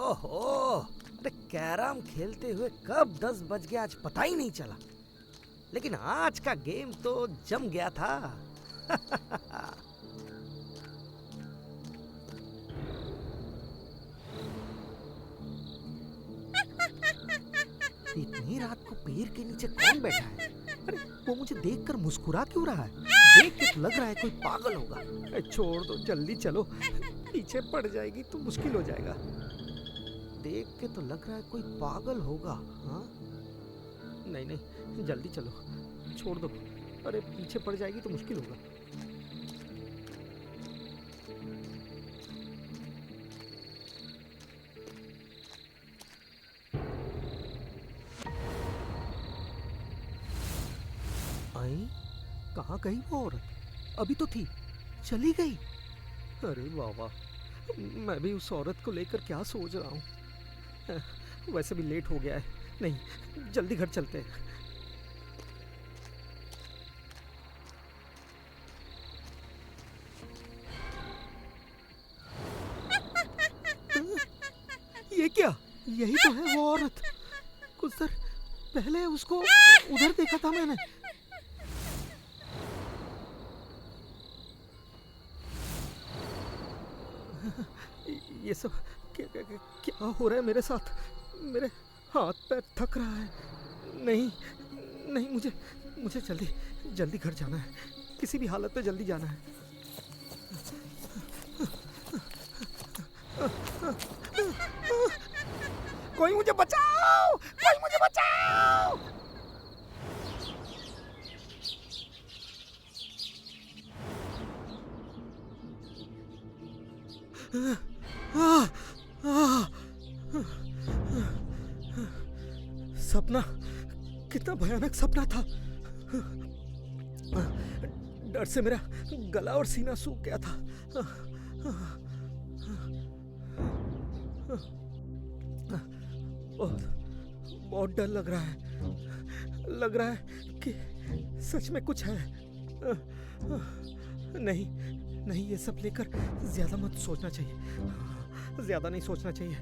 ओहो, अरे कैरम खेलते हुए कब 10 बज गया आज पता ही नहीं चला। लेकिन आज का गेम तो जम गया था। इतनी रात को पेड़ के नीचे कौन बैठा है? अरे वो मुझे देखकर मुस्कुरा क्यों रहा है? देख के तो लग रहा है कोई पागल होगा। अरे छोड़ दो, जल्दी चलो, पीछे पड़ जाएगी तो मुश्किल हो जाएगा। देख के तो लग रहा है कोई पागल होगा। हाँ, नहीं नहीं, जल्दी चलो, छोड़ दो। अरे पीछे पड़ जाएगी तो मुश्किल होगा। आई, कहाँ गई वो औरत? अभी तो थी, चली गई। अरे बाबा, मैं भी उस औरत को लेकर क्या सोच रहा हूँ। वैसे भी लेट हो गया है। नहीं, जल्दी घर चलते हैं। ये क्या? यही तो है वो औरत। कुछ देर पहले उसको उधर देखा था मैंने। ये सब क्या हो रहा है मेरे साथ? मेरे हाथ पैर थक रहा है। नहीं नहीं, मुझे जल्दी घर जाना है। किसी भी हालत में जल्दी जाना है। कोई मुझे बचाओ! कोई मुझे बचाओ! सपना, कितना भयानक सपना था। डर से मेरा गला और सीना सूख गया था। बहुत डर लग रहा है। लग रहा है कि सच में कुछ है। नहीं, ये सब लेकर ज्यादा मत सोचना चाहिए। ज्यादा नहीं सोचना चाहिए।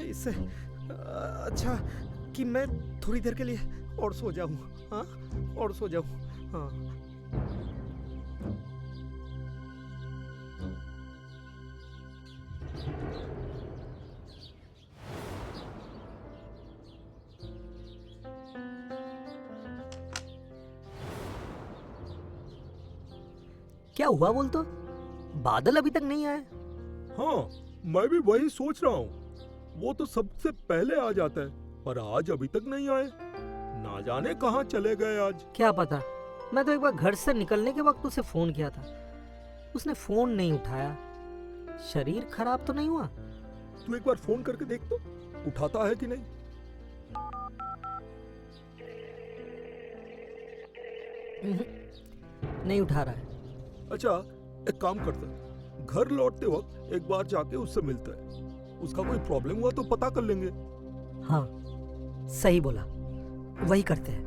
इससे अच्छा कि मैं थोड़ी देर के लिए और सो जाऊं। हाँ, और सो जाऊं। हाँ। क्या हुआ बोल तो? बादल अभी तक नहीं आए। हाँ, मैं भी वही सोच रहा हूँ। वो तो सबसे पहले आ जाता है, पर आज अभी तक नहीं आए। ना जाने कहाँ चले गए आज। क्या पता, मैं तो एक बार घर से निकलने के वक्त उसे फोन किया था, उसने फोन नहीं उठाया। शरीर खराब तो नहीं हुआ? तू एक बार फोन करके देख तो, उठाता है कि नहीं। नहीं उठा रहा है। अच्छा, एक काम करते हैं, घर लौटते वक्त एक बार जाके उससे मिलते हैं। उसका कोई प्रॉब्लम हुआ तो पता कर लेंगे। हाँ, सही बोला, वही करते हैं।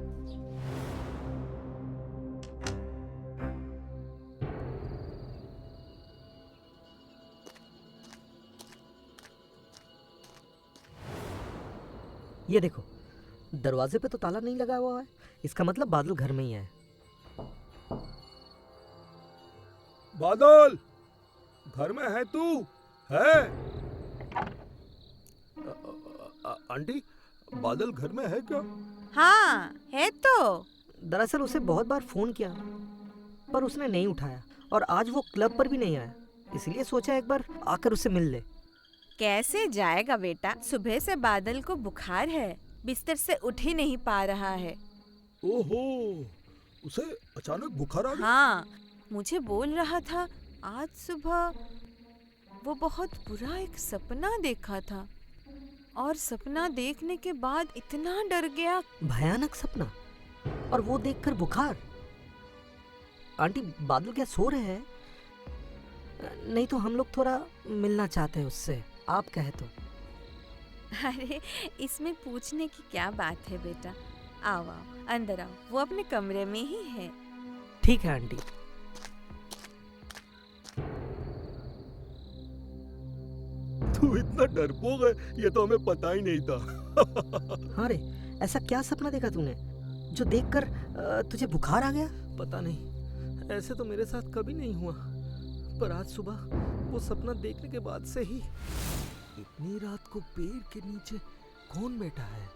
ये देखो, दरवाजे पे तो ताला नहीं लगा हुआ है। इसका मतलब बादल घर में ही है। बादल, घर में है तू? है? आंटी, बादल घर में है क्या? हाँ, है तो। दरअसल उसे बहुत बार फोन किया, पर उसने नहीं उठाया, और आज वो क्लब पर भी नहीं आया। इसलिए सोचा एक बार आकर उससे मिल ले। कैसे जाएगा बेटा, सुबह से बादल को बुखार है, बिस्तर से उठ ही नहीं पा रहा है। ओहो, उसे अचानक बुखार आ गया? हाँ, मुझे बोल रहा था आज सुबह वो बहुत बुरा एक सपना देखा था, और सपना देखने के बाद इतना डर गया। भयानक सपना, और वो देखकर बुखार। आंटी, बादल क्या सो रहे हैं? नहीं तो हम लोग थोड़ा मिलना चाहते हैं उससे, आप कहे तो। अरे, इसमें पूछने की क्या बात है बेटा। आओ आओ, अंदर आओ, वो अपने कमरे में ही है। ठीक है आंटी। तू इतना डरपोक है, ये तो हमें पता ही नहीं था। हाँ रे, ऐसा क्या सपना देखा तूने जो देखकर तुझे बुखार आ गया? पता नहीं, ऐसे तो मेरे साथ कभी नहीं हुआ, पर आज सुबह वो सपना देखने के बाद से ही इतनी रात को पेड़ के नीचे कौन बैठा है?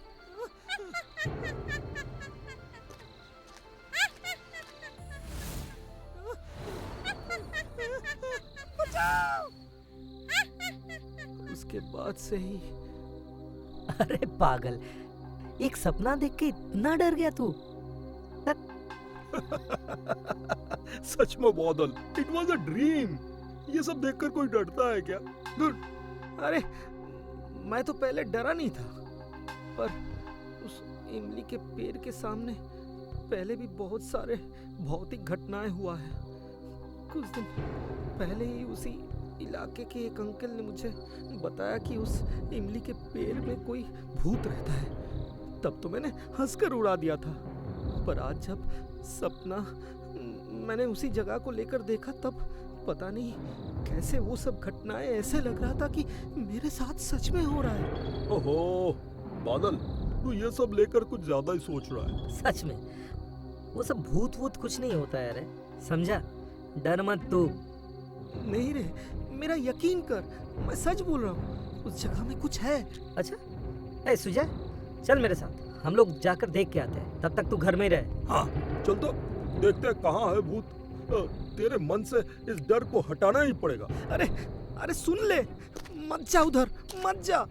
उसके बाद से ही। अरे पागल, एक सपना देख के इतना डर गया तू? सच में बादल, इट वॉज अ ड्रीम। ये सब देखकर कोई डरता है क्या? अरे मैं तो पहले डरा नहीं था, पर उस इमली के पेड़ के सामने पहले भी बहुत सारे भौतिक घटनाएं हुआ है। कुछ दिन पहले ही उसी इलाके के एक अंकल ने मुझे बताया कि उस इमली के पेड़ में कोई भूत रहता है। तब तो मैंने हंसकर उड़ा दिया था, पर आज जब सपना मैंने उसी जगह को लेकर देखा, तब पता नहीं कैसे वो सब घटनाएं ऐसे लग रहा था कि मेरे साथ सच में हो रहा है। ओहो बादल, तू ये सब लेकर कुछ ज्यादा ही सोच रहा है। सच में वो सब भूत वूत कुछ नहीं होता है रे, समझा? डर मत तू। नहीं रे, मेरा यकीन कर, मैं सच बोल रहा हूँ, उस जगह में कुछ है। अच्छा, ए सुजय, चल मेरे साथ, हम लोग जाकर देख के आते हैं, तब तक तू घर में ही रहे। हाँ चल, तो देखते हैं कहाँ है भूत। तेरे मन से इस डर को हटाना ही पड़ेगा। अरे अरे सुन ले, मत जा उधर, मत जा।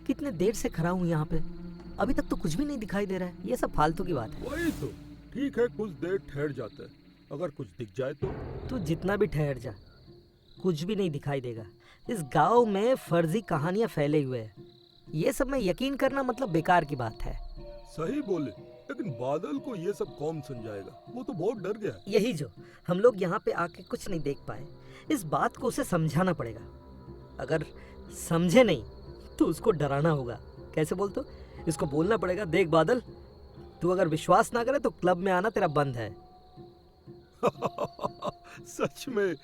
कितने देर से खड़ा हूँ यहाँ पे, अभी तक तो कुछ भी नहीं दिखाई दे रहा है। ये सब फालतू की बात है। वही तो, ठीक है, कुछ देर ठहर जाते हैं, अगर कुछ दिख जाए तो। तू जितना भी ठहर जा, कुछ भी नहीं दिखाई देगा। इस गांव में फर्जी कहानियां फैले हुए हैं, ये सब में यकीन करना मतलब बेकार की बात है। सही बोले, लेकिन बादल को ये सब कौन समझाएगा, वो तो बहुत डर गया। यही जो हम लोग यहाँ पे आके कुछ नहीं देख पाए, इस बात को उसे समझाना पड़ेगा। अगर समझे नहीं तो उसको डराना होगा। कैसे बोल? तो इसको बोलना पड़ेगा, देख बादल, तू अगर विश्वास ना करे तो क्लब में आना तेरा बंद है। सच में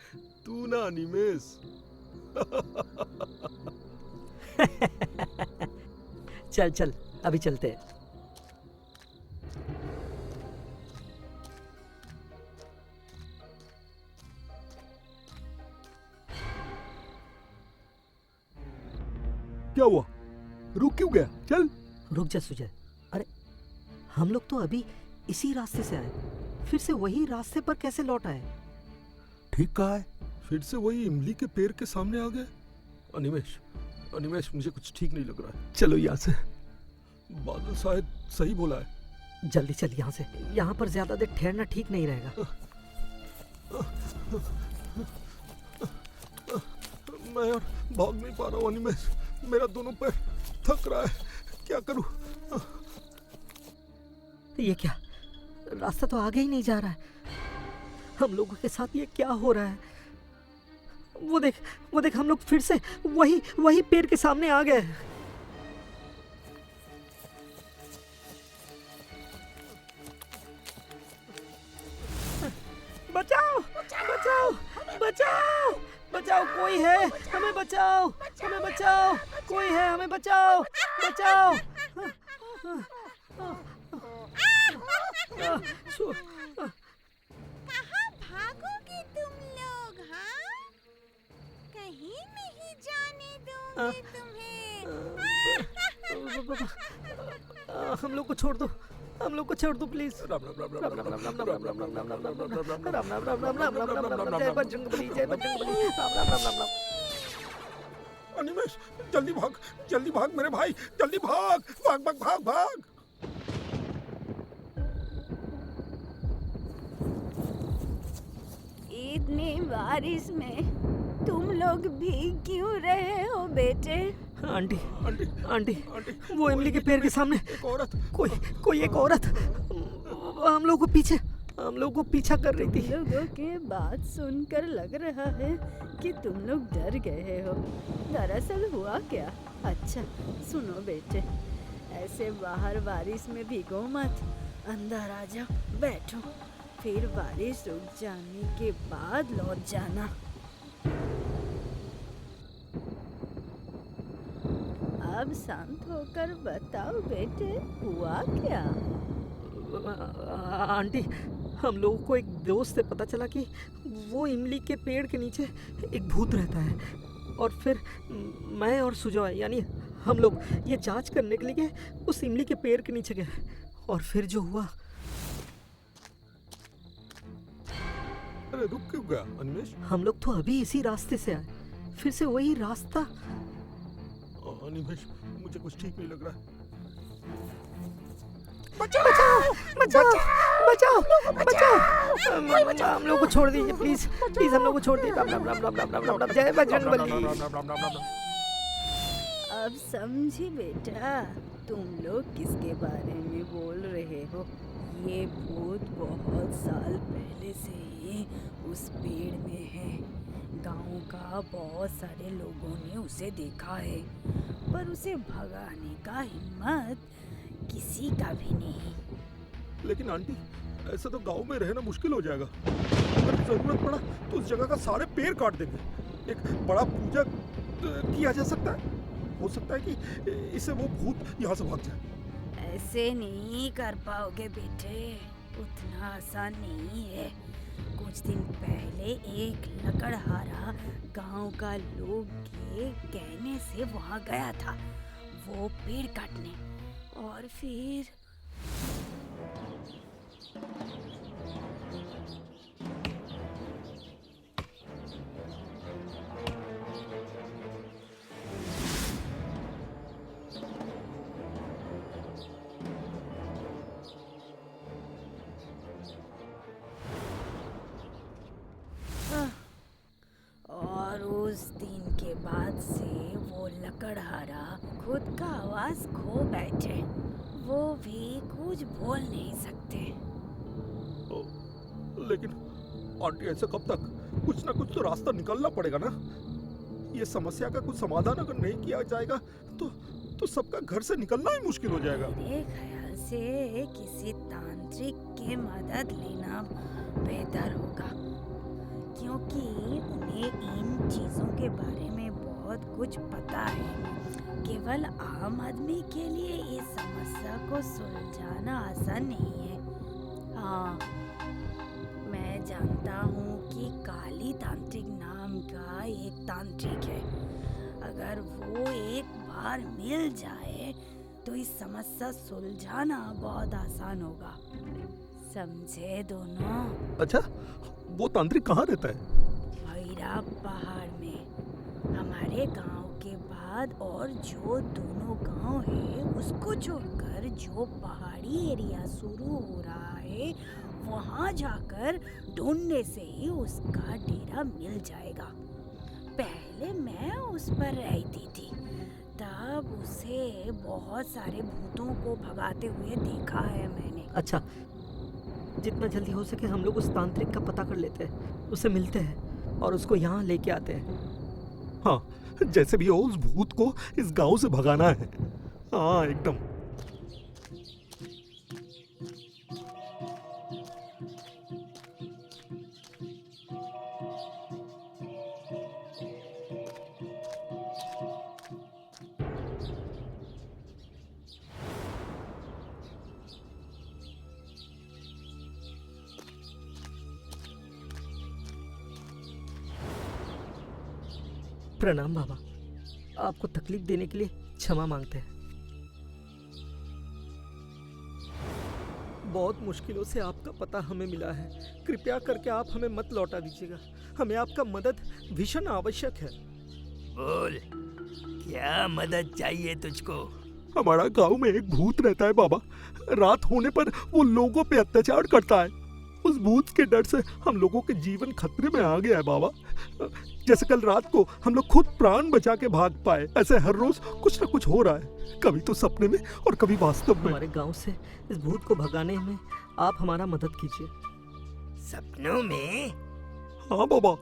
तू ना निमेश। चल चल, अभी चलते हैं। क्या हुआ, रुक क्यों गया? चल। रुक जा सुजय, अरे हम लोग तो अभी इसी रास्ते से आए, फिर से वही रास्ते पर कैसे लौट आए? ठीक कहा है, फिर से वही इमली के पेड़ के सामने आ गए। अनिमेश, अनिमेश, मुझे कुछ ठीक नहीं लग रहा है, चलो यहाँ से। बादल शायद सही बोला है। जल्दी चल यहाँ से, यहाँ पर ज्यादा देर ठहरना ठीक नहीं रहेगा। मैं और भाग नहीं पा रहा हूँ अनिमेश, मेरा दोनों पैर थक रहा है, क्या करूँ? ये क्या, रास्ता तो आगे ही नहीं जा रहा है। हम लोगों के साथ ये क्या हो रहा है? वो देख, हम लोग फिर से वही पेड़ के सामने आ गए। बचाओ, बचाओ, बचाओ, बचाओ, कोई है, हमें बचाओ, हमें बचाओ, कोई है, हमें बचाओ, बचाओ। कहाँ भागोगे तुम लोग? हाँ, कहीं नहीं जाने दूंगी तुम्हें। हम लोग को छोड़ दो, हम लोग को छोड़ दो प्लीज। अनिमेश, जल्दी भाग मेरे भाई, जल्दी भाग, भाग भाग भाग भाग। इतनी बारिश में तुम लोग भीग क्यों रहे हो बेटे? आंटी, आंटी, आंटी, वो इमली के पेड़ के सामने एक औरत, कोई एक औरत हम लोग को पीछा कर रही थी। लोगों के बात सुनकर लग रहा है कि तुम लोग डर गए हो। दरअसल हुआ क्या? अच्छा सुनो बेटे, ऐसे बाहर बारिश में भीगो मत, अंदर आ जाओ, बैठो, फिर बारिश रुक जाने के बाद लौट जाना। अब शांत होकर बताओ बेटे, हुआ क्या? आंटी, हम लोगों को एक दोस्त से पता चला कि वो इमली के पेड़ के नीचे एक भूत रहता है। और फिर मैं और सुजॉय यानी हम लोग ये जांच करने के लिए उस इमली के पेड़ के नीचे गए। और फिर जो हुआ। अरे रुक क्यों गया अनिमेश? हम लोग तो अभी इसी रास्ते से आए, फिर से वही रास्ता। अनिमेश, मुझे कुछ ठीक नहीं लग रहा है। बचाओ बचाओ बचाओ बचाओ, हम लोग को छोड़ दीजिए प्लीज प्लीज, हम लोग को छोड़ दीजिए। राम राम राम राम राम राम राम, जय बजरंगबली। अब समझी बेटा, तुम लोग किसके बारे में बोल रहे हो? ये भूत बहुत साल पहले से ही उस पेड़ में है। गांव का बहुत सारे लोगों ने उसे देखा है, पर उसे भगाने का हिम्मत किसी का भी नहीं। लेकिन आंटी, ऐसे तो गांव में रहना मुश्किल हो जाएगा। अगर जरूरत पड़ा तो उस जगह का सारे पेड़ काट देंगे। एक बड़ा पूजा किया जा सकता है। हो सकता है कि इससे वो भूत यहाँ से भाग जाए। ऐसे नहीं कर पाओगे बेटे, उतना आसान नहीं है। कुछ दिन पहले एक लकड़हारा गांव का लोग के कहने से वहां गया था वो पेड़ काटने, और फिर और उस दिन के बाद से वो लकड़हारा खुद का आवाज खो बैठे। वो भी कुछ बोल नहीं सकते। लेकिन आंटी, ऐसे कब तक? कुछ ना कुछ तो रास्ता निकलना पड़ेगा ना। ये समस्या का कुछ समाधान अगर नहीं किया जाएगा तो सबका घर से निकलना ही मुश्किल हो जाएगा। मेरे ख्याल से किसी तांत्रिक की मदद लेना बेहतर होगा, क्योंकि उन्हें इन चीजों के बारे में बहुत कुछ पता है। केवल आम आदमी के लिए इस समस्या को सुलझाना आसान नहीं है। हाँ, मैं जानता हूँ कि काली तांत्रिक नाम का एक तांत्रिक है। अगर वो एक बार मिल जाए तो इस समस्या सुलझाना बहुत आसान होगा। समझे दोनों? अच्छा, वो तांत्रिक कहाँ रहता है? भैरव पहाड़ में। हमारे गांव के बाद और जो दोनों गांव है उसको छोड़कर जो पहाड़ी एरिया शुरू हो रहा है, वहां जाकर ढूंढने से ही उसका डेरा मिल जाएगा। पहले मैं उस पर रहती थी, तब उसे बहुत सारे भूतों को भगाते हुए देखा है मैंने। अच्छा, जितना जल्दी हो सके हम लोग उस तांत्रिक का पता कर लेते हैं, उससे मिलते हैं और उसको यहाँ लेके आते हैं। हाँ, जैसे भी हो उस भूत को इस गांव से भगाना है। हाँ, एकदम। प्रणाम बाबा, आपको तकलीफ देने के लिए क्षमा मांगते हैं। बहुत मुश्किलों से आपका पता हमें मिला है। कृपया करके आप हमें मत लौटा दीजिएगा। हमें आपका मदद भीषण आवश्यक है। बोल, क्या मदद चाहिए तुझको? हमारा गांव में एक भूत रहता है बाबा। रात होने पर वो लोगों पे अत्याचार करता है। उस भूत के डर से हम लोगों के जीवन खतरे में आ गया है बाबा। जैसे कल रात को हम लोग खुद प्राण बचा के भाग पाए, ऐसे हर रोज कुछ ना कुछ हो रहा है। कभी तो सपने में और कभी वास्तव में। हमारे गांव से इस भूत को भगाने में आप हमारा मदद कीजिए। सपनों में? हाँ बाबा।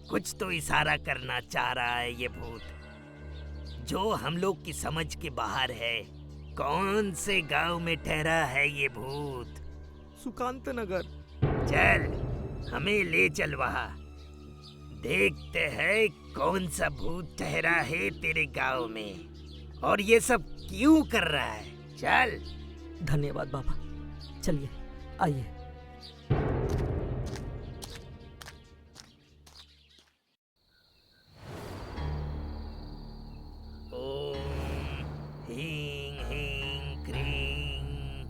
कुछ तो इशारा करना चाह रहा है ये भूत, जो हम लोग की समझ के बाहर है। कौन से गांव में ठहरा है ये भूत? सुकांत नगर। चल हमें ले चल वहाँ, देखते हैं कौन सा भूत ठहरा है तेरे गांव में और ये सब क्यों कर रहा है। चल। धन्यवाद बाबा, चलिए आइए। ओम ह्रीं ह्रीं क्रीं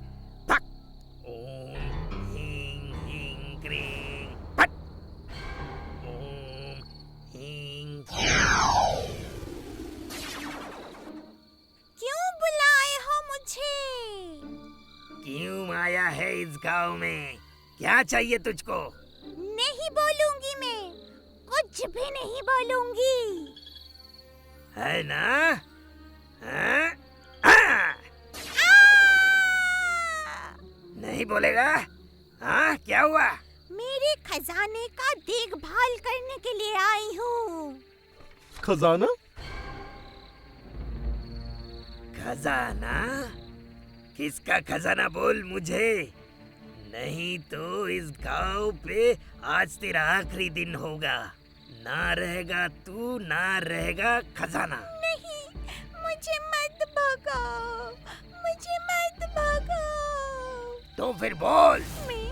फट। ओम ह्रीं ह्रीं क्रीं फट। ओम ह्रीं। क्यों बुलाए हो मुझे? क्यों आया है इस गांव में? क्या चाहिए तुझको? नहीं बोलूंगी मैं, कुछ भी नहीं बोलूंगी। है ना? हाँ? हाँ? नहीं बोलेगा? हाँ, क्या हुआ? मेरे खजाने का देखभाल करने के लिए आई हूँ। खजाना? खजाना? किसका खजाना बोल मुझे, नहीं तो इस गांव पे आज तेरा आखिरी दिन होगा। ना रहेगा तू, ना रहेगा खजाना। नहीं, मुझे मत भगाओ, मुझे मत भगाओ। तो फिर बोल। मैं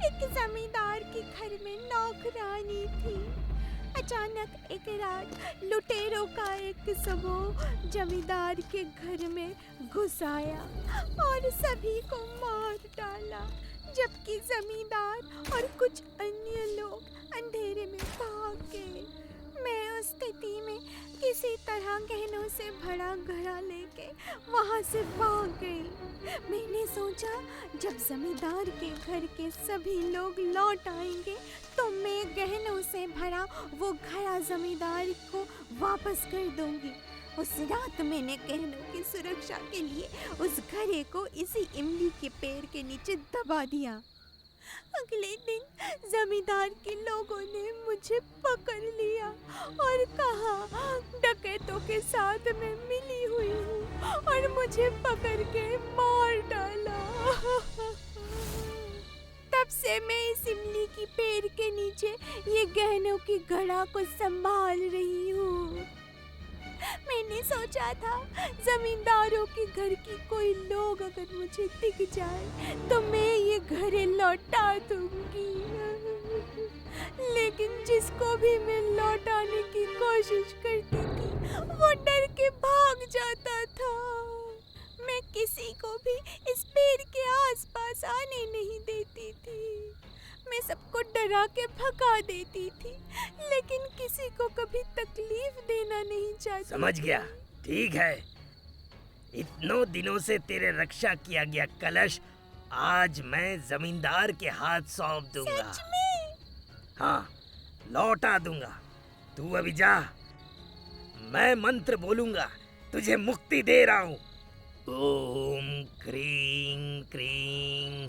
एक जमींदार के घर में नौकरानी थी। अचानक एक रात लुटेरों का एक समूह जमींदार के घर में घुस आया और सभी को मार डाला, जबकि जमींदार और कुछ अन्य लोग अंधेरे में भाग गए। मैं उस स्थिति में किसी तरह गहनों से भरा घड़ा लेके वहां से भाग गई। मैंने सोचा जब जमींदार के घर के सभी लोग लौट आएंगे तो मैं गहनों से भरा वो घड़ा जमींदार को वापस कर दूंगी। उस रात मैंने गहनों की सुरक्षा के लिए उस घड़े को इसी इमली के पेड़ के नीचे दबा दिया। अगले दिन जमींदार के लोगों ने मुझे पकड़ लिया और कहा डकैतों के साथ मैं मिली हुई हूँ और मुझे पकड़ के मार डाला। तब से मैं इस इमली की पेड़ के नीचे ये गहनों की घड़ा को संभाल रही हूँ। मैंने सोचा था जमींदारों के घर की कोई लोग अगर मुझे दिख जाए तो मैं ये घड़े लौटा दूंगी, लेकिन जिसको भी मैं लौटाने की कोशिश करती थी वो डर के भाग जाता था। मैं किसी को भी इस पेड़ के आसपास आने नहीं देती थी। मैं सबको डरा के भगा देती थी, लेकिन किसी को कभी तकलीफ देना नहीं चाहती। समझ गया, ठीक है। इतनों दिनों से तेरे रक्षा किया गया कलश आज मैं जमींदार के हाथ सौंप दूंगा। सच में? हाँ, लौटा दूंगा। तू अभी जा, मैं मंत्र बोलूंगा, तुझे मुक्ति दे रहा हूँ। ओम क्रीं क्रीं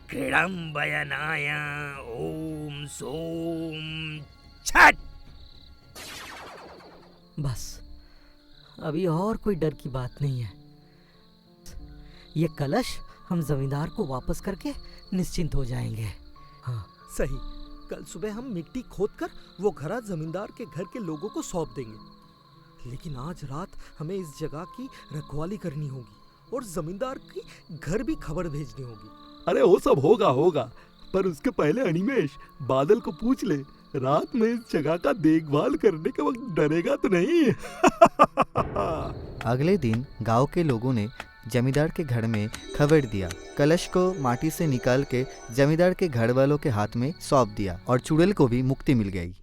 क्रीडम्बयनाय ओम सोम छट। बस अभी और कोई डर की बात नहीं है। ये कलश हम जमींदार को वापस करके निश्चिंत हो जाएंगे। हाँ सही, कल सुबह हम मिट्टी खोदकर वो घड़ा जमींदार के घर के लोगों को सौंप देंगे। लेकिन आज रात हमें इस जगह की रखवाली करनी होगी और जमींदार की घर भी खबर भेजनी होगी। अरे वो सब होगा, पर उसके पहले अनिमेष बादल को पूछ ले, रात में इस जगह का देखभाल करने के वक्त डरेगा तो नहीं? अगले दिन गांव के लोगों ने जमींदार के घर में खबर दिया। कलश को माटी से निकाल के जमींदार के घर वालों के हाथ में सौंप दिया और चुड़ैल को भी मुक्ति मिल गई।